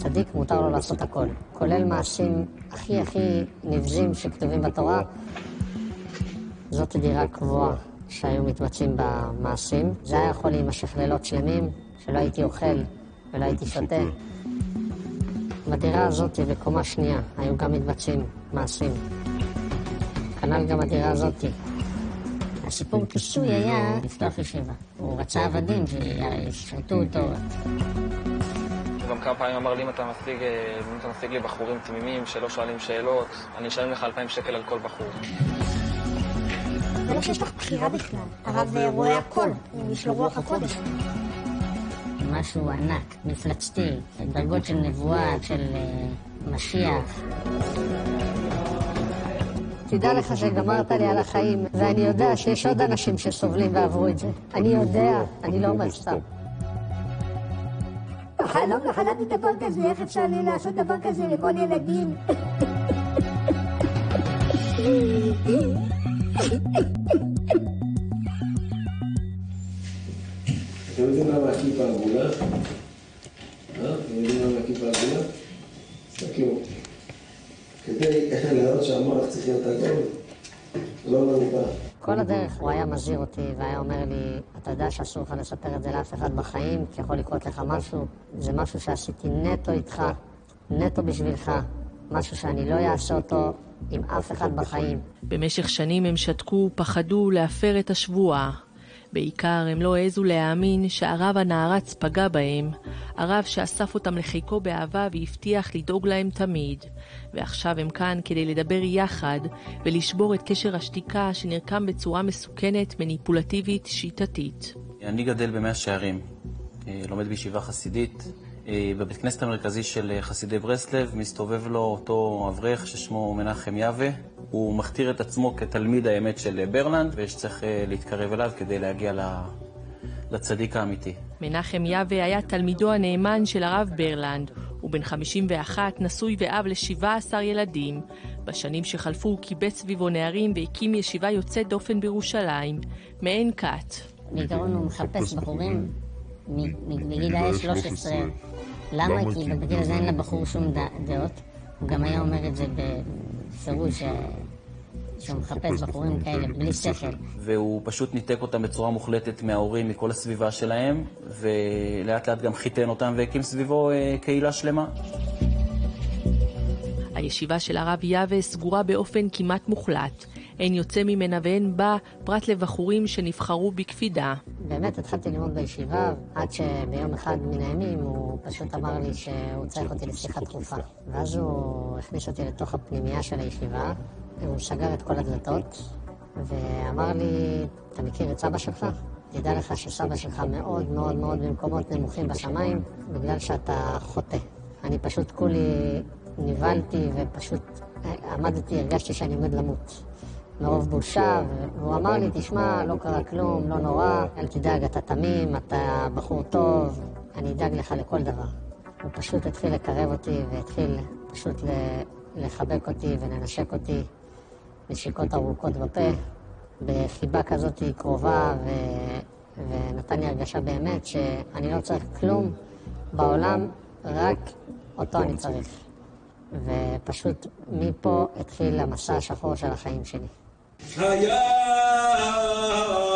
צדיק מותר לו לעשות הכל, כולל מעשים הכי נבזים שכתובים בתורה. זאת דירה קבועה שהיו מתבצעים במעשים. זה היה יכול להימשך לילות שלמים, שלא הייתי אוכל ולא הייתי שותה. בדירה הזאת בקומה שנייה היו גם מתבצעים מעשים. כנ"ל גם הדירה הזאת. הסיפור כיסוי היה לפתוח ישיבה. הוא רצה עבדים שישרתו אותו. גם כמה פעמים אמר לי, אם אתה משיג לי בחורים תמימים שלא שואלים שאלות, אני אשלם לך 2,000 שקל על כל בחור. זה לא שיש לך בחירה בכלל. הרב רואה הכל, יש לו רוח הקודש. משהו ענק, מפלצתי, דרגות של נבואה, של משיח. תדע לך שגמרת לי על החיים, ואני יודע שיש עוד אנשים שסובלים ועברו את זה. אני יודע, אני לא אומר סתם. בחלום לא חלמתי דבר כזה, איך אפשר לי לעשות דבר כזה לכל ילדים? אתם יודעים למה הכיפה עגולה? אתם יודעים למה הכיפה עגולה? תסתכלו. כדי להראות שהמוח צריך להיות עגול, לא מרובה. כל הדרך הוא היה מזהיר אותי והיה אומר לי, אתה יודע שאסור לך לספר את זה לאף אחד בחיים, כי יכול לקרות לך משהו. זה משהו שעשיתי נטו איתך, נטו בשבילך, משהו שאני לא אעשה אותו עם אף אחד בחיים. במשך שנים הם שתקו, פחדו להפר את השבועה. בעיקר הם לא העזו להאמין שהרב הנערץ פגע בהם, הרב שאסף אותם לחיקו באהבה והבטיח לדאוג להם תמיד. ועכשיו הם כאן כדי לדבר יחד ולשבור את קשר השתיקה שנרקם בצורה מסוכנת, מניפולטיבית, שיטתית. אני גדל במאה שערים, לומד בישיבה חסידית. בבית כנסת המרכזי של חסידי ברסלב מסתובב לו אותו אברך ששמו מנחם יווה. הוא מכתיר את עצמו כתלמיד האמת של ברלנד, ושצריך להתקרב אליו כדי להגיע לצדיק האמיתי. מנחם יווה היה תלמידו הנאמן של הרב ברלנד. הוא בן 51, נשוי ואב ל17 ילדים. בשנים שחלפו הוא קיבץ סביבו נערים והקים ישיבה יוצאת דופן בירושלים, מעין כת. בעיקרון הוא מחפש בחורים מגיל 13. למה? כי בגיל הזה אין לבחור שום דעות. הוא גם היה אומר את זה בפירוש שהוא מחפש בחורים כאלה בלי שכל. והוא פשוט ניתק אותם בצורה מוחלטת מההורים, מכל הסביבה שלהם, ולאט לאט גם חיתן אותם והקים סביבו קהילה שלמה. הישיבה של הרב יווה סגורה באופן כמעט מוחלט. אין יוצא ממנה ואין בה פרט לבחורים שנבחרו בקפידה. באמת התחלתי ללמוד בישיבה, עד שביום אחד מן הימים הוא פשוט אמר לי שהוא צריך אותי לשיחה דחופה. ואז הוא הכניס אותי לתוך הפנימייה של הישיבה, הוא סגר את כל הדלתות, ואמר לי, אתה מכיר את סבא שלך? תדע לך שסבא שלך מאוד מאוד מאוד במקומות נמוכים בשמיים, בגלל שאתה חוטא. אני פשוט כולי נבלתי ופשוט עמדתי, הרגשתי שאני עומד למות. מרוב בושה, והוא אמר לי, תשמע, לא קרה כלום, לא נורא, אל תדאג, אתה תמים, אתה בחור טוב, אני אדאג לך לכל דבר. הוא פשוט התחיל לקרב אותי והתחיל פשוט לחבק אותי ולנשק אותי נשיקות ארוכות בפה, בחיבה כזאת קרובה, ונתן לי הרגשה באמת שאני לא צריך כלום בעולם, רק אותו אני צריך. ופשוט מפה התחיל המסע השחור של החיים שלי. היה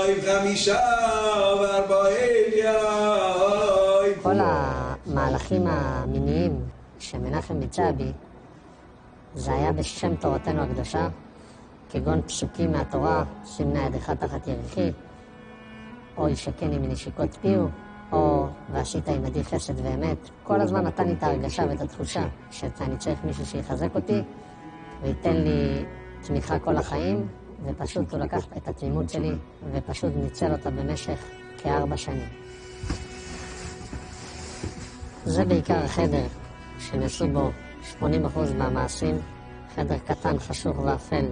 עם 5 ו4 אליי. כל המהלכים המיניים שמנחם ביצע בי, זה היה בשם תורתנו הקדושה, כגון פסוקים מהתורה, שים נא ידך תחת ירכי, או ישקני מנשיקות פיו, או ועשית עמדי חסד ואמת. כל הזמן נתן לי את ההרגשה ואת התחושה שאני צריך מישהו שיחזק אותי וייתן לי תמיכה כל החיים, ופשוט הוא לקח את התמימות שלי ופשוט ניצל אותה במשך כ4 שנים. זה בעיקר החדר שנעשו בו 80% מהמעשים, חדר קטן, חשוך ואפל,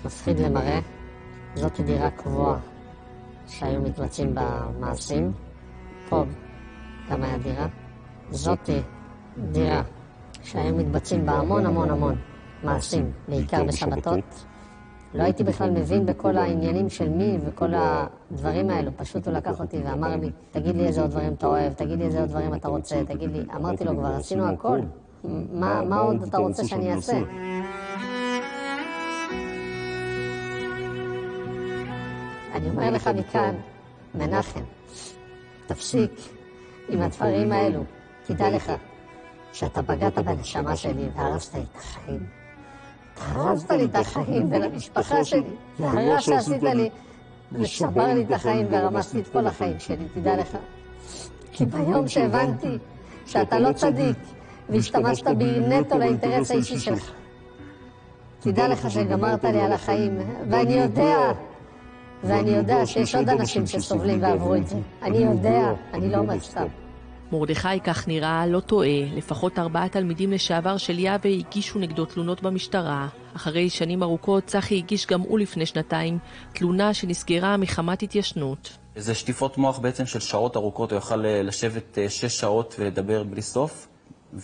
מפחיד למראה. זאת דירה קבועה שהיו מתבצעים במעשים. פה גם היה דירה. זאת דירה שהיו מתבצעים בה המון מעשים, בעיקר בשבתות. לא הייתי בכלל מבין בכל העניינים של מי וכל הדברים האלו. פשוט הוא לקח אותי ואמר לי, תגיד לי איזה עוד דברים אתה אוהב, תגיד לי איזה עוד דברים אתה רוצה, תגיד לי. אמרתי לו, כבר עשינו הכל. מה עוד אתה רוצה שאני אעשה? אני אומר לך מכאן, מנחם, תפסיק עם הדברים האלו. תדע לך שאתה פגעת בנשמה שלי והרסת לי את החיים. הרסת לי את החיים ולמשפחה שלי. והרע שעשית לי, ושבר לי את החיים ורמסתי את כל החיים שלי. תדע לך. כי ביום שהבנתי שאתה לא צדיק והשתמשת בי נטו לאינטרס האישי שלך, תדע לך שגמרת לי על החיים. ואני יודע שיש עוד אנשים שסובלים ועברו את זה. אני יודע, אני לא אומר סתם. מרדכי, כך נראה, לא טועה. לפחות 4 תלמידים לשעבר של יהווה הגישו נגדו תלונות במשטרה. אחרי שנים ארוכות, צחי הגיש גם הוא לפני 2 תלונה שנסגרה מחמת התיישנות. זה שטיפות מוח בעצם של שעות ארוכות. הוא יכל לשבת 6 שעות ולדבר בלי סוף,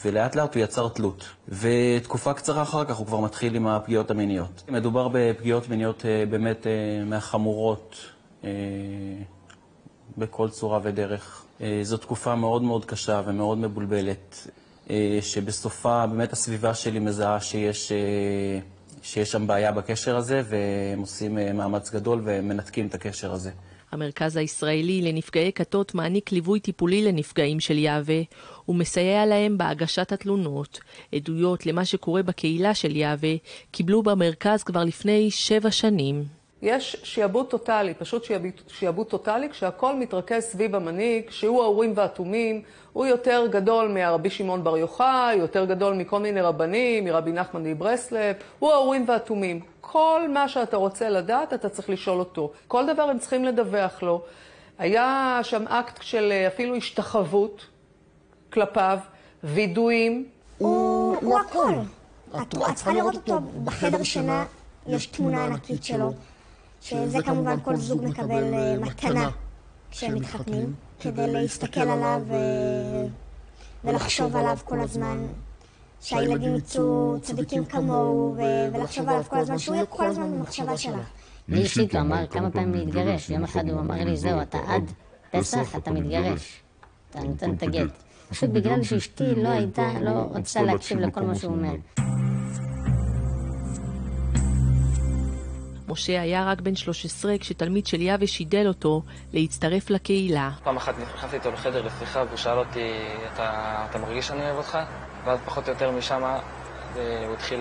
ולאט לאט הוא יצר תלות. ותקופה קצרה אחר כך הוא כבר מתחיל עם הפגיעות המיניות. מדובר בפגיעות מיניות באמת מהחמורות, בכל צורה ודרך. זו תקופה מאוד מאוד קשה ומאוד מבולבלת, שבסופה באמת הסביבה שלי מזהה שיש שם בעיה בקשר הזה, והם עושים מאמץ גדול ומנתקים את הקשר הזה. המרכז הישראלי לנפגעי כתות מעניק ליווי טיפולי לנפגעים של יהווה, ומסייע להם בהגשת התלונות. עדויות למה שקורה בקהילה של יהווה קיבלו במרכז כבר לפני 7 שנים. יש שיעבוד טוטלי, פשוט שיעבוד טוטלי, כשהכל מתרכז סביב המנהיג, שהוא האורים והתומים, הוא יותר גדול מהרבי שמעון בר יוחאי, יותר גדול מכל מיני רבנים, מרבי נחמן מברסלב, הוא האורים והתומים. כל מה שאתה רוצה לדעת, אתה צריך לשאול אותו. כל דבר הם צריכים לדווח לו. היה שם אקט של אפילו השתחוות כלפיו, וידויים. הוא הכל. את צריכה לראות אותו בחדר שינה, יש תמונה ענקית שלו. שזה כמובן כל זוג מקבל מתנה כשהם מתחתנים, כדי להסתכל עליו ולחשוב עליו כל הזמן, שהילדים יצאו צדיקים כמוהו, ולחשוב עליו כל הזמן, שהוא יהיה כל הזמן במחשבה שלך. לי אישית הוא אמר כמה פעמים להתגרש. יום אחד הוא אמר לי, זהו, אתה עד פסח, אתה מתגרש. אתה נותן את הגט. פשוט בגלל שאשתי לא רצה להקשיב לכל מה שהוא אומר. משה היה רק בן 13 כשתלמיד של יהווה שידל אותו להצטרף לקהילה. פעם אחת נכנסתי איתו לחדר לשיחה והוא שאל אותי, אתה מרגיש שאני אוהב אותך? ואז פחות או יותר משם הוא התחיל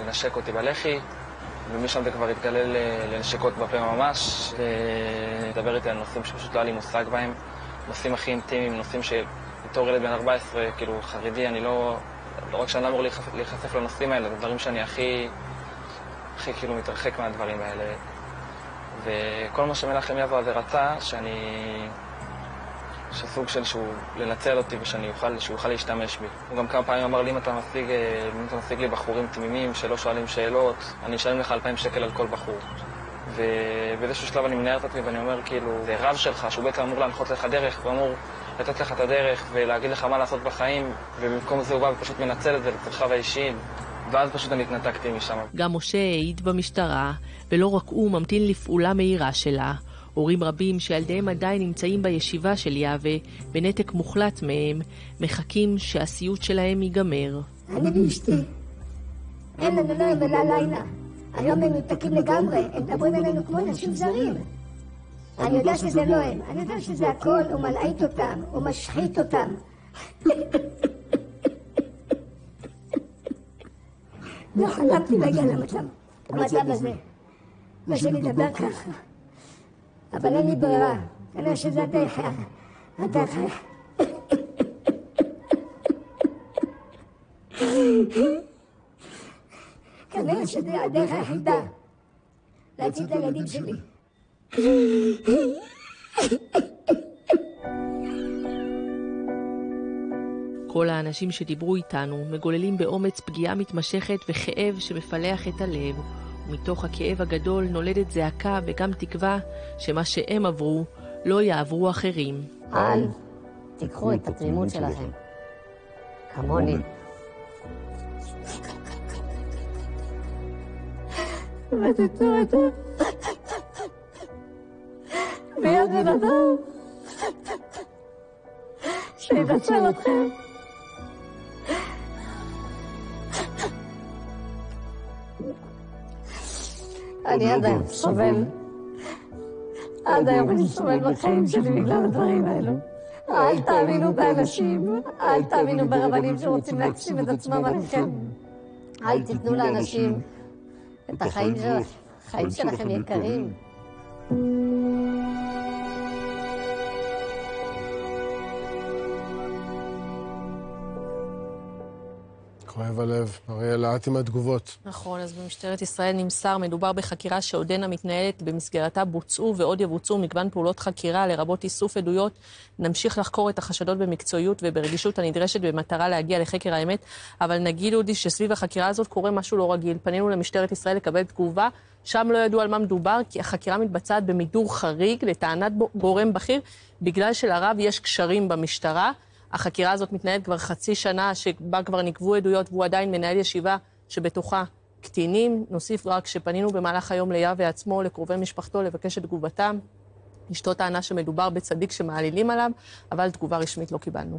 לנשק אותי בלחי, ומשם זה כבר התגלל לנשקות בפה ממש, לדבר איתי על נושאים שפשוט לא היה לי מושג בהם, נושאים הכי אינטימיים, נושאים שבתור ילד בן 14, כאילו חרדי, אני לא רק שאני לא אמור להיחשף לנושאים האלה, זה דברים שאני הכי כאילו מתרחק מהדברים האלה. וכל מה שמנחם יהווה הזה רצה, שסוג של שהוא לנצל אותי שהוא יוכל להשתמש בי. הוא גם כמה פעמים אמר לי, אם אתה משיג לי בחורים תמימים שלא שואלים שאלות, אני אשלם לך 2,000 שקל על כל בחור. ובאיזשהו שלב אני מנער את עצמי ואני אומר, כאילו, זה רב שלך שהוא בעצם אמור להנחות לך דרך, הוא אמור לתת לך את הדרך ולהגיד לך מה לעשות בחיים, ובמקום זה הוא בא ופשוט מנצל את זה לצרכיו האישיים. ואז פשוט אני התנתקתי משם. גם משה העיד במשטרה, ולא רק הוא ממתין לפעולה מהירה שלה. הורים רבים שילדיהם עדיין נמצאים בישיבה של יהווה, בנתק מוחלט מהם, מחכים שהסיוט שלהם ייגמר. אני ואשתי, אין לנו לא יום ולא לילה. היום הם מתקים לגמרי, הם מדברים אלינו כמו אנשים זרים. אני יודע שזה לא הם, אני יודע שזה הכל, הוא מלעיט אותם, הוא משחית אותם. לא חלמתי להגיע למצב הזה, ושנדבר ככה. אבל אין לי ברירה, כנראה שזה הדרך. כנראה שזה הדרך היחידה להציל את הילדים שלי. כל האנשים שדיברו איתנו מגוללים באומץ פגיעה מתמשכת וכאב שמפלח את הלב, ומתוך הכאב הגדול נולדת זעקה וגם תקווה שמה שהם עברו לא יעברו אחרים. אל תיקחו את התמימות שלכם, כמוני. ותיתנו את זה. ויד בן אדם שיבצל אתכם. אני עד היום סובל. עד היום אני סובל בחיים שלי בגלל הדברים האלו. אל תאמינו באנשים, אל תאמינו ברבנים שרוצים להגשים את עצמם עליכם. אל תיתנו לאנשים את החיים שלכם. החיים שלכם יקרים. כואב הלב. אריאלה, את עם התגובות. נכון, אז במשטרת ישראל נמסר, מדובר בחקירה שעודנה מתנהלת, במסגרתה בוצעו ועוד יבוצעו מגוון פעולות חקירה, לרבות איסוף עדויות. נמשיך לחקור את החשדות במקצועיות וברגישות הנדרשת במטרה להגיע לחקר האמת, אבל נגיד אודי שסביב החקירה הזאת קורה משהו לא רגיל. פנינו למשטרת ישראל לקבל תגובה, שם לא ידעו על מה מדובר, כי החקירה מתבצעת במידור חריג לטענת גורם בכיר, בגלל שלרב יש קשרים במשטרה. החקירה הזאת מתנהלת כבר חצי שנה, שבה כבר נקבו עדויות, והוא עדיין מנהל ישיבה שבתוכה קטינים. נוסיף רק שפנינו במהלך היום ליהווה עצמו, לקרובי משפחתו, לבקש את תגובתם. אשתו טענה שמדובר בצדיק שמעלילים עליו, אבל תגובה רשמית לא קיבלנו.